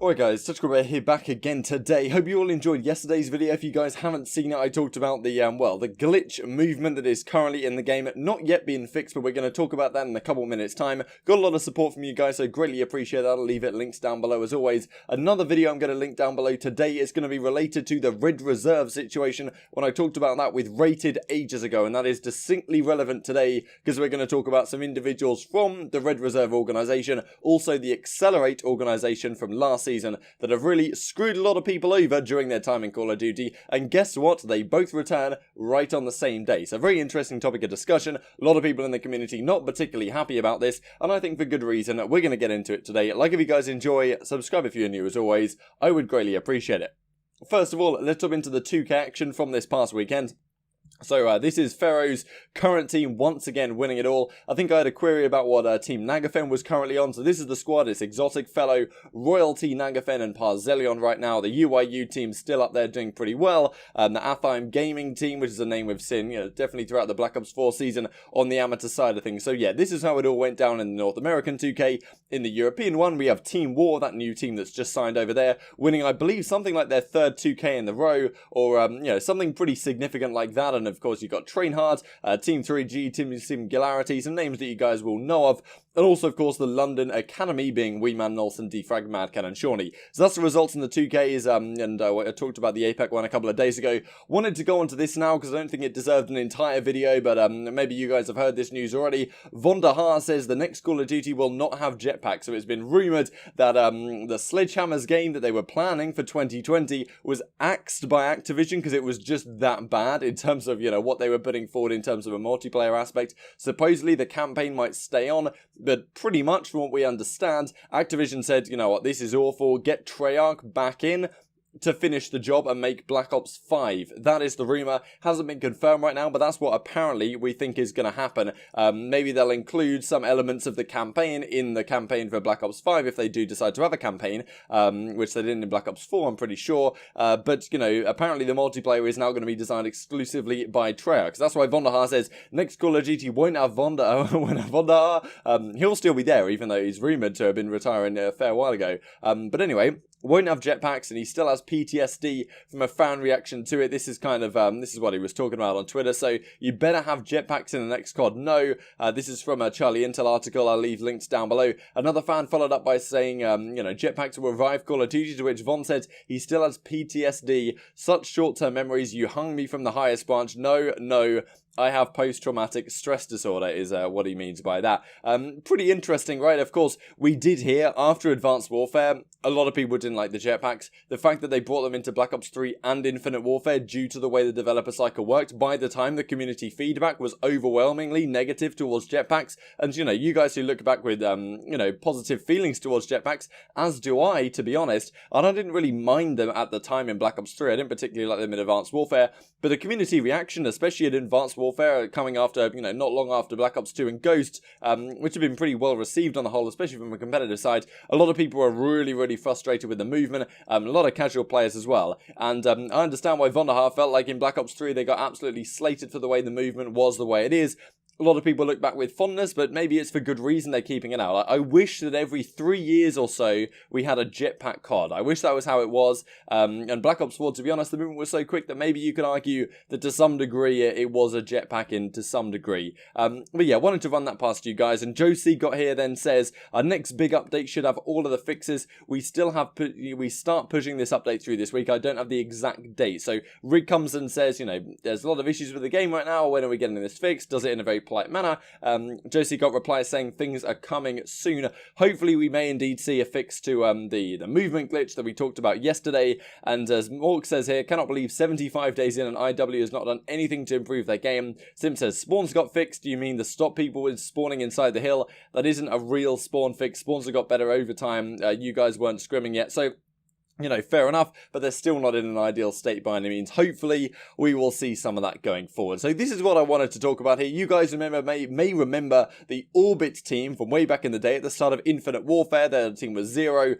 Alright guys, Sledgehammers here back again today. Hope you all enjoyed yesterday's video. If you guys haven't seen it, I talked about the, the glitch movement that is currently in the game, not yet being fixed, but we're going to talk about that in a couple minutes time. Got a lot of support from you guys, so greatly appreciate that. I'll leave it links down below as always. Another video I'm going to link down below today is going to be related to the Red Reserve situation when I talked about that with Rated ages ago, and that is distinctly relevant today because we're going to talk about some individuals from the Red Reserve organisation, also the Accelerate organisation from last season that have really screwed a lot of people over during their time in Call of Duty, and guess what? They both return right on the same day. So very interesting topic of discussion. A lot of people in the community not particularly happy about this, and I think for good reason. We're going to get into it today. Like if you guys enjoy, subscribe if you're new as always. I would greatly appreciate it. First of all, let's jump into the 2K action from this past weekend. So this is Pharaoh's current team once again winning it all. I think I had a query about what Team Nagafen was currently on. So this is the squad. It's Exotic Fellow, Royalty Nagafen and Parzelion right now. The UYU team still up there doing pretty well. The Atheim Gaming team, which is a name we've seen, definitely throughout the Black Ops 4 season on the amateur side of things. So yeah, this is how it all went down in the North American 2K. In the European one, we have Team War, that new team that's just signed over there, winning, I believe, something like their third 2K in the row, or something pretty significant like that. And of course, you've got Train Hard, Team 3G, Team Singularity, some names that you guys will know of. And also, of course, the London Academy being Weeman, Nolson, Defrag, Madcan, and Shawnee. So that's the results in the 2Ks, and I talked about the APEC one a couple of days ago. Wanted to go on to this now because I don't think it deserved an entire video, but maybe you guys have heard this news already. VonderHaar says the next Call of Duty will not have Jetpacks. So it's been rumoured that the Sledgehammers game that they were planning for 2020 was axed by Activision because it was just that bad in terms of, what they were putting forward in terms of a multiplayer aspect. Supposedly the campaign might stay on, but pretty much from what we understand, Activision said, you know what, this is awful, get Treyarch back in to finish the job and make Black Ops 5. That is the rumour. Hasn't been confirmed right now, but that's what apparently we think is going to happen. Maybe they'll include some elements of the campaign in the campaign for Black Ops 5 if they do decide to have a campaign, which they didn't in Black Ops 4, I'm pretty sure. But, apparently the multiplayer is now going to be designed exclusively by Treyarch. That's why VonderHaar says next Call of Duty won't have VonderHaar. He'll still be there, even though he's rumoured to have been retiring a fair while ago. But anyway, won't have jetpacks, and he still has PTSD from a fan reaction to it. This is kind of, this is what he was talking about on Twitter. So you better have jetpacks in the next COD. No, this is from a Charlie Intel article. I'll leave links down below. Another fan followed up by saying, jetpacks will revive Call of Duty, to which Von said he still has PTSD. Such short-term memories. You hung me from the highest branch. No. I have post-traumatic stress disorder is what he means by that. Pretty interesting, right? Of course, we did hear after Advanced Warfare, a lot of people didn't like the jetpacks. The fact that they brought them into Black Ops 3 and Infinite Warfare due to the way the developer cycle worked, by the time the community feedback was overwhelmingly negative towards jetpacks. And, you guys who look back with, positive feelings towards jetpacks, as do I, to be honest. And I didn't really mind them at the time in Black Ops 3. I didn't particularly like them in Advanced Warfare. But the community reaction, especially in Advanced Warfare, coming after, not long after Black Ops 2 and Ghost, which have been pretty well received on the whole, especially from a competitive side. A lot of people are really frustrated with the movement, a lot of casual players as well. And I understand why VonderHaar felt like in Black Ops 3 they got absolutely slated for the way the movement was the way it is. A lot of people look back with fondness, but maybe it's for good reason they're keeping it out. I wish that every 3 years or so we had a jetpack COD. I wish that was how it was. And Black Ops 4, to be honest, the movement was so quick that maybe you could argue that to some degree it was a jetpack in to some degree. But yeah, wanted to run that past you guys. And Josie got here then says, our next big update should have all of the fixes. We start pushing this update through this week. I don't have the exact date. So Rig comes and says, there's a lot of issues with the game right now. When are we getting this fixed? Does it in a very polite manner. Josie got replies saying things are coming soon. Hopefully we may indeed see a fix to the movement glitch that we talked about yesterday. And as Mork says here, cannot believe 75 days in and IW has not done anything to improve their game. Sim says spawns got fixed. Do you mean to stop people with spawning inside the hill? That isn't a real spawn fix. Spawns have got better over time. You guys weren't scrimming yet. So You know, fair enough, but they're still not in an ideal state by any means. Hopefully, we will see some of that going forward. So this is what I wanted to talk about here. You guys may remember the Orbit team from way back in the day at the start of Infinite Warfare. Their team was 0.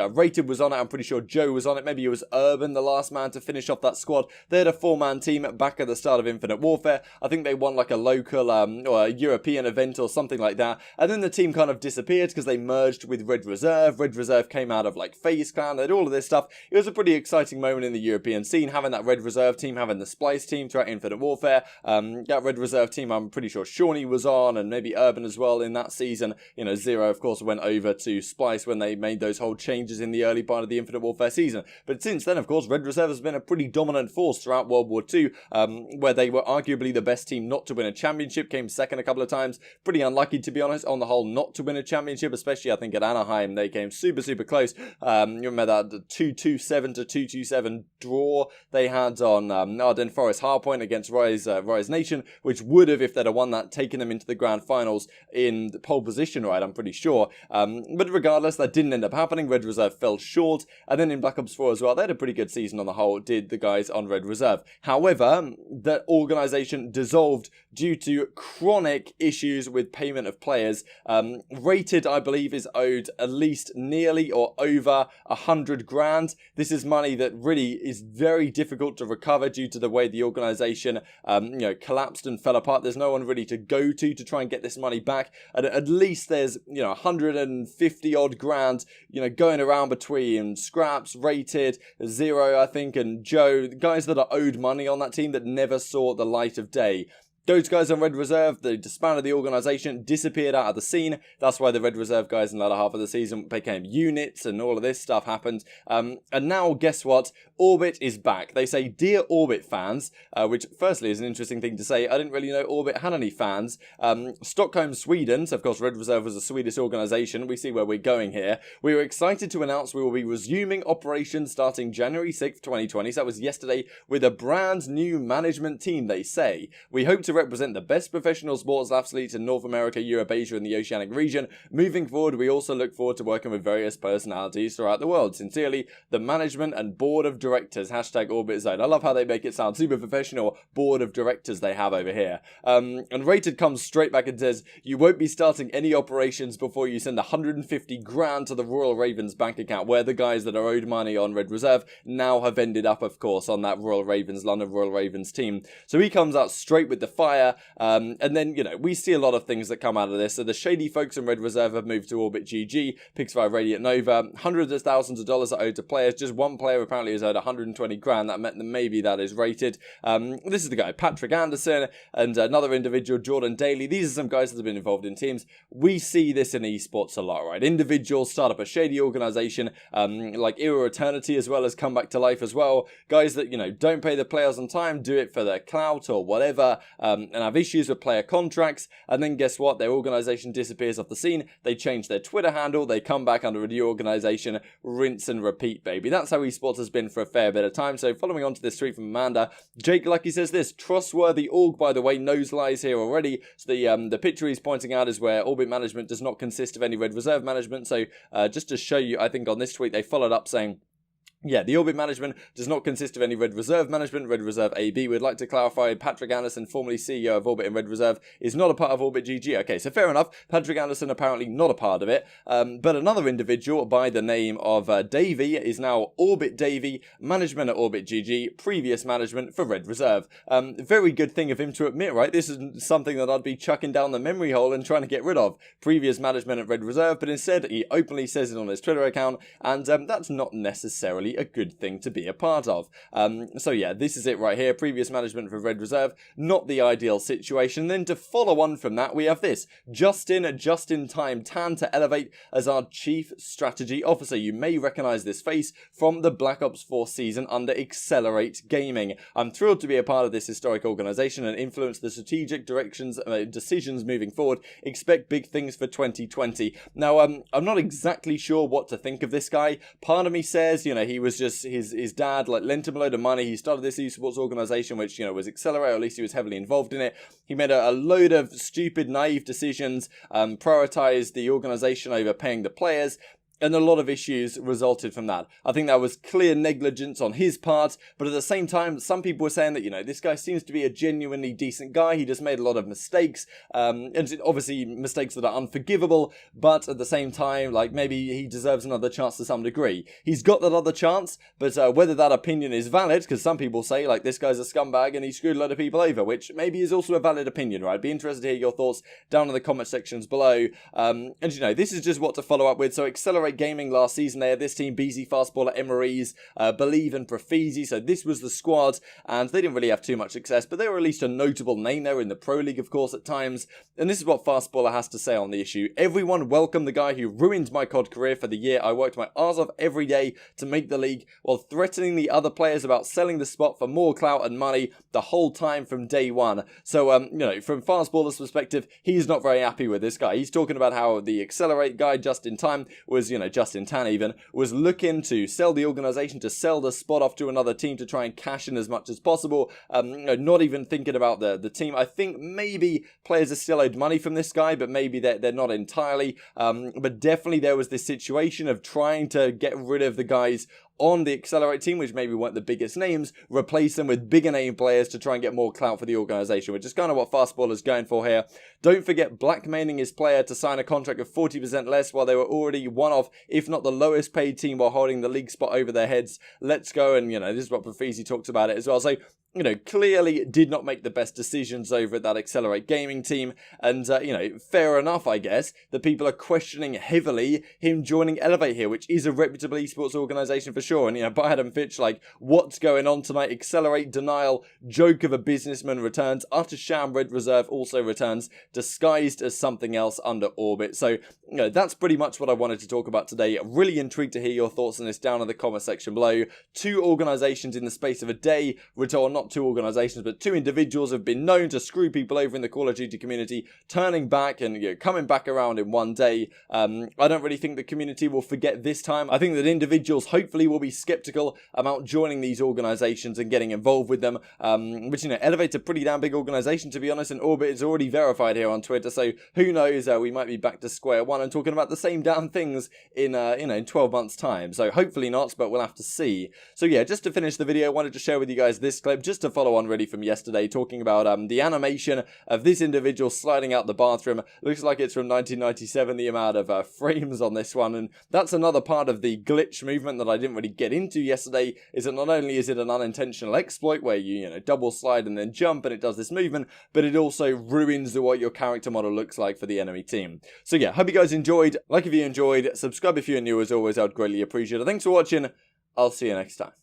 Rated was on it. I'm pretty sure Joe was on it. Maybe it was Urban, the last man to finish off that squad. They had a 4-man team back at the start of Infinite Warfare. I think they won like a local or a European event or something like that. And then the team kind of disappeared because they merged with Red Reserve. Red Reserve came out of like FaZe Clan. They had all of this stuff. It was a pretty exciting moment in the European scene, having that Red Reserve team, having the Splice team throughout Infinite Warfare. That Red Reserve team, I'm pretty sure Shawnee was on, and maybe Urban as well in that season. You know, Zero, of course, went over to Splice when they made those whole changes in the early part of the Infinite Warfare season. But since then, of course, Red Reserve has been a pretty dominant force throughout World War II, where they were arguably the best team not to win a championship, came second a couple of times. Pretty unlucky, to be honest, on the whole, not to win a championship, especially, I think, at Anaheim. They came super, super close. You remember that 2-2-7 to 2-2-7 draw they had on Ardennes Forest Hardpoint against Rise Nation, which would have, if they'd have won that, taken them into the grand finals in the pole position, right, I'm pretty sure. But regardless, that didn't end up happening. Red Reserve fell short, and then in Black Ops 4 as well, they had a pretty good season on the whole, did the guys on Red Reserve. However, the organisation dissolved due to chronic issues with payment of players. Rated, I believe, is owed at least nearly or over 100 grand. This is money that really is very difficult to recover due to the way the organisation collapsed and fell apart. There's no one really to go to try and get this money back. At least there's 150 odd grand going around between Scraps, Rated, Zero, I think, and Joe, guys that are owed money on that team that never saw the light of day. Those guys on Red Reserve, they disbanded the organisation, disappeared out of the scene. That's why the Red Reserve guys in the latter half of the season became units and all of this stuff happened. And now, guess what? Orbit is back. They say, "Dear Orbit fans," which firstly is an interesting thing to say. I didn't really know Orbit had any fans. Stockholm, Sweden, so of course Red Reserve was a Swedish organisation. We see where we're going here. We were excited to announce we will be resuming operations starting January 6th, 2020. So that was yesterday, with a brand new management team, they say. We hope to represent the best professional sports athletes in North America, Europe, Asia, and the Oceanic region. Moving forward, we also look forward to working with various personalities throughout the world. Sincerely, the management and board of directors. Hashtag Orbit Zone. I love how they make it sound super professional. Board of directors they have over here. And Rated comes straight back and says, "You won't be starting any operations before you send 150 grand to the Royal Ravens bank account," where the guys that are owed money on Red Reserve now have ended up, of course, on that London Royal Ravens team. So he comes out straight with the fire, and then, we see a lot of things that come out of this. So the shady folks in Red Reserve have moved to Orbit GG, Pix5 Radiant Nova, hundreds of thousands of dollars are owed to players. Just one player apparently is owed 120 grand. That meant that maybe that is Rated. This is the guy, Patrick Anderson, and another individual, Jordan Daly. These are some guys that have been involved in teams. We see this in esports a lot, right? Individuals start up a shady organisation, like Era Eternity as well, as come back to life as well. Guys that, don't pay the players on time, do it for their clout or whatever, and have issues with player contracts, and then guess what? Their organisation disappears off the scene. They change their Twitter handle, they come back under a new organisation, rinse and repeat, baby. That's how esports has been for a fair bit of time. So following on to this tweet from Amanda, Jake Lucky says this: "Trustworthy org, by the way, knows lies here already." So the picture he's pointing out is where Orbit management does not consist of any Red Reserve management. So just to show you, I think on this tweet they followed up saying, yeah, the Orbit management does not consist of any Red Reserve management. Red Reserve AB would like to clarify Patrick Anderson, formerly CEO of Orbit and Red Reserve, is not a part of Orbit GG. Okay, so fair enough. Patrick Anderson apparently not a part of it. But another individual by the name of Davey is now Orbit Davey, management at Orbit GG, previous management for Red Reserve. Very good thing of him to admit, right? This is something that I'd be chucking down the memory hole and trying to get rid of. Previous management at Red Reserve, but instead he openly says it on his Twitter account, and that's not necessarily a good thing to be a part of. So yeah, this is it right here. Previous management for Red Reserve, not the ideal situation. Then to follow on from that, we have this: just-in-time Tan to elevate as our Chief Strategy Officer. You may recognize this face from the Black Ops 4 season under Accelerate Gaming. I'm thrilled to be a part of this historic organization and influence the strategic directions, decisions moving forward. Expect big things for 2020. Now, I'm not exactly sure what to think of this guy. Part of me says, he was just his dad lent him a load of money. He started this esports organization, which was Accelerate, or at least he was heavily involved in it. He made a load of stupid, naive decisions, prioritized the organization over paying the players. and a lot of issues resulted from that. I think that was clear negligence on his part, but at the same time, some people were saying that, you know, this guy seems to be a genuinely decent guy. He just made a lot of mistakes, and obviously mistakes that are unforgivable, but at the same time, like, maybe he deserves another chance to some degree. He's got that other chance, but whether that opinion is valid, because some people say, like, this guy's a scumbag and he screwed a lot of people over, which maybe is also a valid opinion, right? I'd be interested to hear your thoughts down in the comment sections below. And, you know, this is just what to follow up with. So Accelerate Gaming last season, they had this team: BZ, Fastballer, Emery's, Believe, and Profizi. So this was the squad, and they didn't really have too much success, but they were at least a notable name. They were in the Pro League, of course, at times. And this is what Fastballer has to say on the issue. Everyone welcome the guy who ruined my COD career for the year. I worked my arse off every day to make the league, while threatening the other players about selling the spot for more clout and money the whole time from day one. So, you know, from Fastballer's perspective, he's not very happy with this guy. He's talking about how the Accelerate guy, Justin Tan even, was looking to sell the organization, to sell the spot off to another team to try and cash in as much as possible. You know, not even thinking about the team. I think maybe players are still owed money from this guy, but maybe they're not entirely. But definitely there was this situation of trying to get rid of the guys on the Accelerate team, which maybe weren't the biggest names, replace them with bigger name players to try and get more clout for the organization, which is kind of what Fastballer's going for here. Don't forget blackmailing his player to sign a contract of 40% less while they were already one of, if not the lowest paid team, while holding the league spot over their heads. Let's go. And, you know, this is what Profizi talks about it as well. So, you know, clearly did not make the best decisions over at that Accelerate Gaming team. And, you know, fair enough, I guess, that people are questioning heavily him joining Elevate here, which is a reputable esports organization for sure. And, you know, by Adam Fitch, like, what's going on tonight? Accelerate, denial, joke of a businessman returns, utter sham, Red Reserve also returns, disguised as something else under orbit. So, you know, that's pretty much what I wanted to talk about today. Really intrigued to hear your thoughts on this down in the comment section below. Two organizations in the space of a day, not two organizations, but two individuals have been known to screw people over in the Call of Duty community, turning back and, you know, coming back around in one day. I don't really think the community will forget this time. I think that individuals hopefully will be skeptical about joining these organizations and getting involved with them, which, you know, Elevate's a pretty damn big organization, to be honest, and Orbit is already verified here on Twitter, so who knows, we might be back to square one and talking about the same damn things in, you know, in 12 months time. So hopefully not, but we'll have to see. So yeah, just to finish the video, I wanted to share with you guys this clip, just to follow on really from yesterday, talking about the animation of this individual sliding out the bathroom. Looks like it's from 1997, the amount of frames on this one, and that's another part of the glitch movement that I didn't really get into yesterday, is that not only is it an unintentional exploit where you know, double slide and then jump and it does this movement, but it also ruins what your character model looks like for the enemy team. So yeah, hope you guys enjoyed. Like if you enjoyed, subscribe if you're new. As always, I'd greatly appreciate it. Thanks for watching. I'll see you next time.